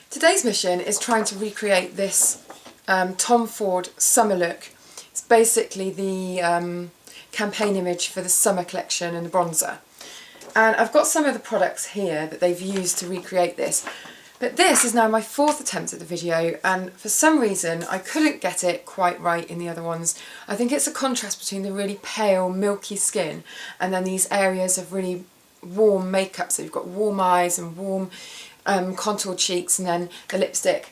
Today's mission is trying to recreate this Tom Ford summer look. It's basically the campaign image for the summer collection and the bronzer. And I've got some of the products here that they've used to recreate this. But this is now my fourth attempt at the video, and for some reason I couldn't get it quite right in the other ones. I think it's a contrast between the really pale, milky skin and then these areas of really warm makeup. So you've got warm eyes and warm contour cheeks and then the lipstick.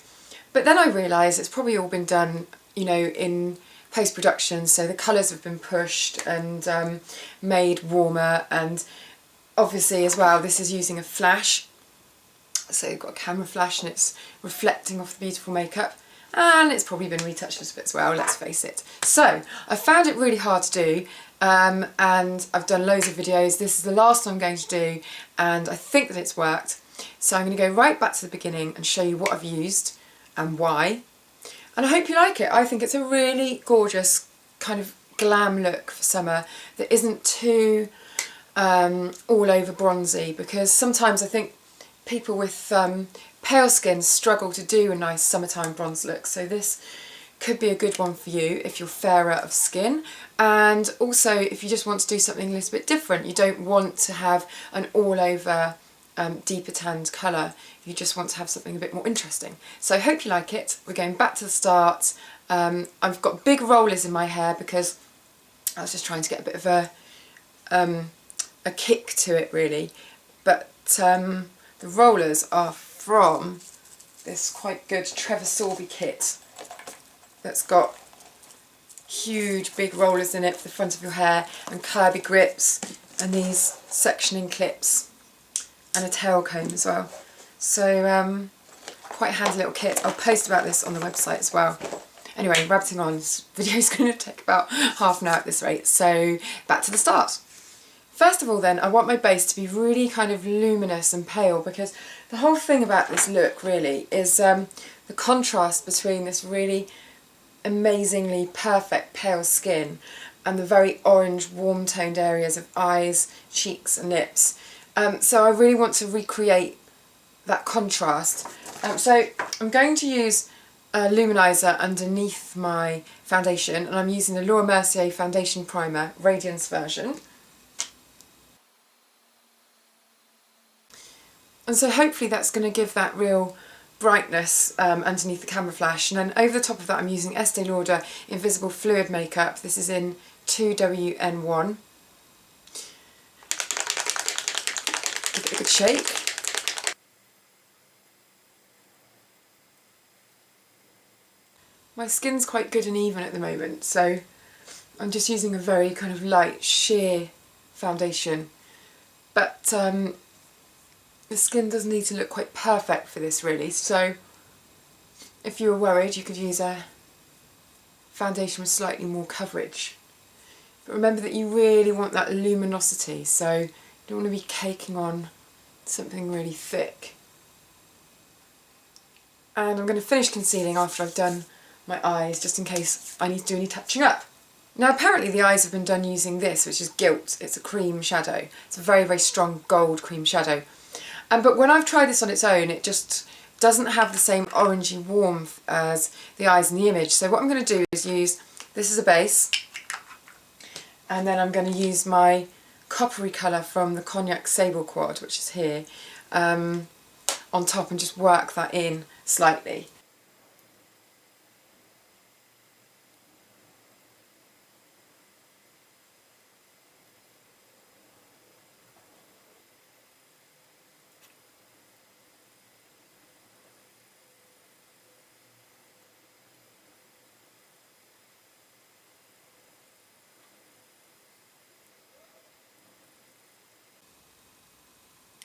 But then I realised it's probably all been done, you know, in post-production, so the colours have been pushed and made warmer, and obviously as well this is using a flash. So you've got a camera flash and it's reflecting off the beautiful makeup, and it's probably been retouched a little bit as well, let's face it. So I found it really hard to do, and I've done loads of videos. This is the last one I'm going to do and I think that it's worked. So I'm going to go right back to the beginning and show you what I've used and why. And I hope you like it. I think it's a really gorgeous kind of glam look for summer that isn't too all over bronzy, because sometimes I think people with pale skin struggle to do a nice summertime bronze look, so this could be a good one for you if you're fairer of skin, and also if you just want to do something a little bit different. You don't want to have an all over deeper tanned colour, you just want to have something a bit more interesting. So I hope you like it. We're going back to the start. I've got big rollers in my hair because I was just trying to get a bit of a kick to it really, but the rollers are from this quite good Trevor Sorbie kit that's got huge big rollers in it for the front of your hair and curvy grips and these sectioning clips and a tail comb as well. So quite a handy little kit. I'll post about this on the website as well. Anyway, rabbiting on, this video is going to take about half an hour at this rate, so back to the start. First of all then, I want my base to be really kind of luminous and pale, because the whole thing about this look really is the contrast between this really amazingly perfect pale skin and the very orange warm toned areas of eyes, cheeks and lips. So I really want to recreate that contrast. So I'm going to use a luminizer underneath my foundation, and I'm using the Laura Mercier Foundation Primer Radiance version. And so hopefully that's going to give that real brightness underneath the camera flash. And then over the top of that I'm using Estee Lauder Invisible Fluid Makeup. This is in 2WN1. Give it a good shake. My skin's quite good and even at the moment, so I'm just using a very kind of light, sheer foundation. But the skin does need to look quite perfect for this really, so if you were worried you could use a foundation with slightly more coverage. But remember that you really want that luminosity, so you don't want to be caking on something really thick. And I'm going to finish concealing after I've done my eyes, just in case I need to do any touching up. Now apparently the eyes have been done using this, which is Gilt. It's a cream shadow. It's a very, very strong gold cream shadow. But when I've tried this on its own, it just doesn't have the same orangey warmth as the eyes in the image. So what I'm going to do is use this as a base, and then I'm going to use my coppery colour from the Cognac Sable Quad, which is here, on top, and just work that in slightly.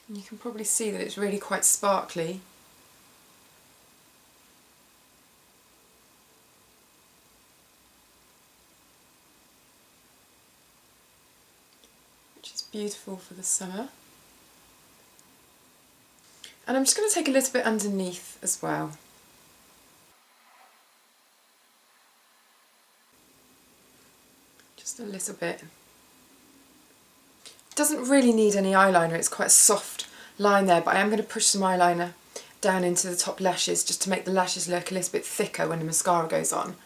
And you can probably see that it's really quite sparkly. Which is beautiful for the summer. And I'm just going to take a little bit underneath as well. Just a little bit. Doesn't really need any eyeliner, it's quite a soft line there, but I am going to push some eyeliner down into the top lashes just to make the lashes look a little bit thicker when the mascara goes on.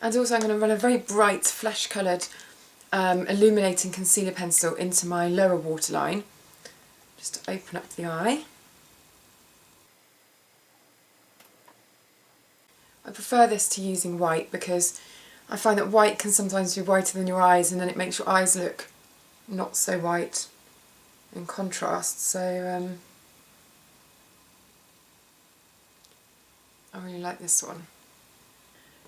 And also I'm going to run a very bright flesh coloured illuminating concealer pencil into my lower waterline, just to open up the eye. I prefer this to using white because I find that white can sometimes be whiter than your eyes, and then it makes your eyes look not so white in contrast. So I really like this one.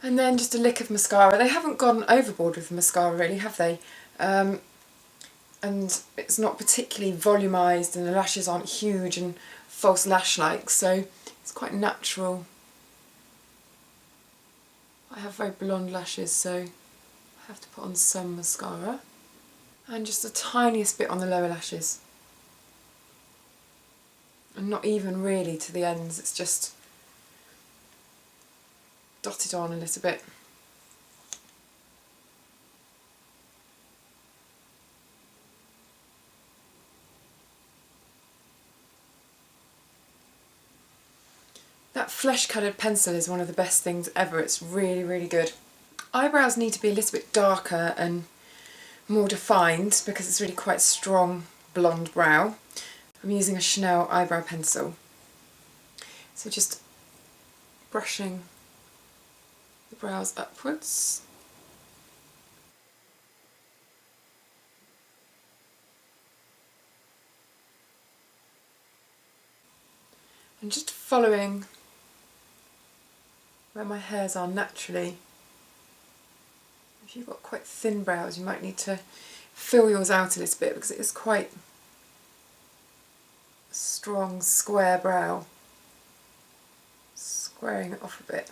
And then just a lick of mascara. They haven't gone overboard with the mascara really, have they? And it's not particularly volumised, and the lashes aren't huge and false lash-like, so it's quite natural. I have very blonde lashes, so I have to put on some mascara. And just the tiniest bit on the lower lashes. And not even really to the ends, it's just dotted on a little bit. That flesh coloured pencil is one of the best things ever. It's really, really good. Eyebrows need to be a little bit darker and more defined because it's really quite strong blonde brow. I'm using a Chanel eyebrow pencil. So just brushing the brows upwards. And just following where my hairs are naturally. If you've got quite thin brows, you might need to fill yours out a little bit because it is quite a strong square brow. Squaring it off a bit.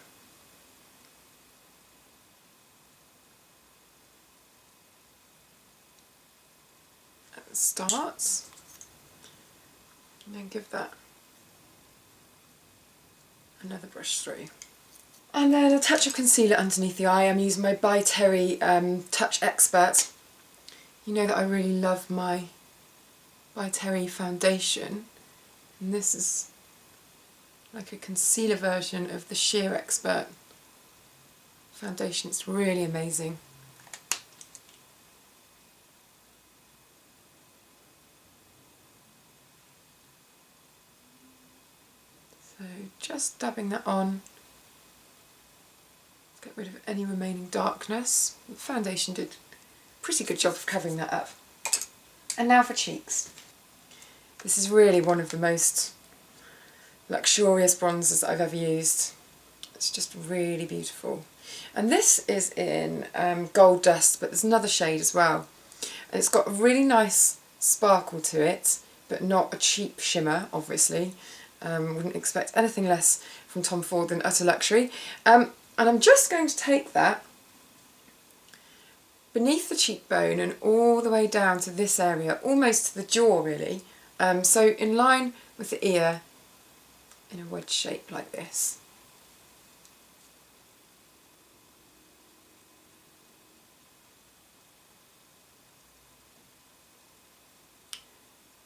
At the start, and then give that another brush through. And then a touch of concealer underneath the eye. I'm using my By Terry Touch Expert. You know that I really love my By Terry foundation, and this is like a concealer version of the Sheer Expert foundation. It's really amazing. So just dabbing that on. Get rid of any remaining darkness. The foundation did a pretty good job of covering that up. And now for cheeks. This is really one of the most luxurious bronzers that I've ever used. It's just really beautiful. And this is in Gold Dust, but there's another shade as well. And it's got a really nice sparkle to it, but not a cheap shimmer, obviously. Wouldn't expect anything less from Tom Ford than utter luxury. And I'm just going to take that beneath the cheekbone and all the way down to this area, almost to the jaw really. So in line with the ear, in a wedge shape like this.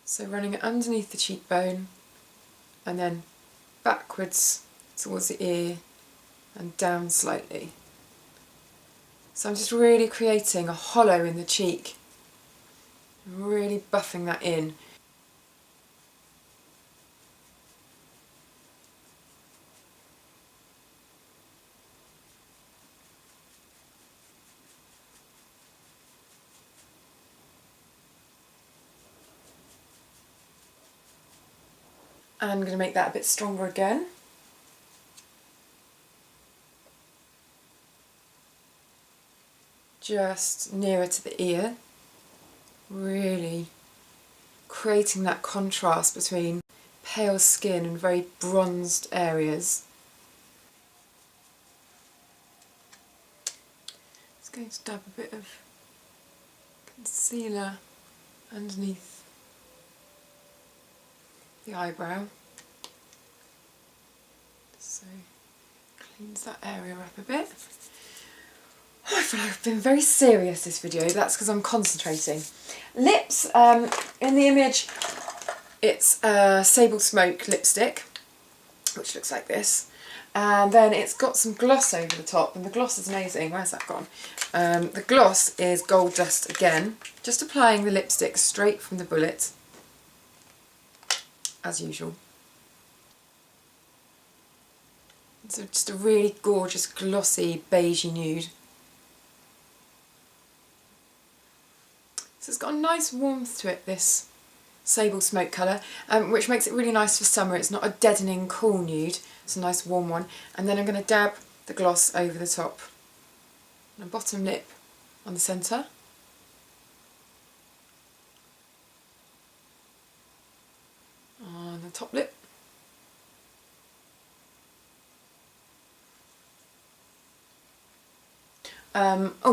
So running it underneath the cheekbone and then backwards towards the ear and down slightly. So I'm just really creating a hollow in the cheek, really buffing that in. And I'm going to make that a bit stronger again. Just nearer to the ear, really creating that contrast between pale skin and very bronzed areas. Just going to dab a bit of concealer underneath the eyebrow, so cleans that area up a bit. I feel like I've been very serious this video, that's because I'm concentrating. Lips, in the image it's a Sable Smoke lipstick, which looks like this. And then it's got some gloss over the top, and the gloss is amazing. Where's that gone? The gloss is Gold Dust again. Just applying the lipstick straight from the bullet, as usual. So just a really gorgeous, glossy, beigey nude. So it's got a nice warmth to it, this Sable Smoke colour, which makes it really nice for summer. It's not a deadening cool nude, it's a nice warm one. And then I'm going to dab the gloss over the top. And a bottom lip on the centre. On the top lip.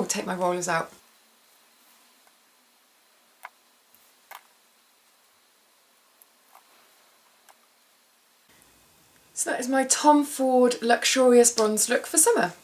Take my rollers out. So that is my Tom Ford luxurious bronze look for summer.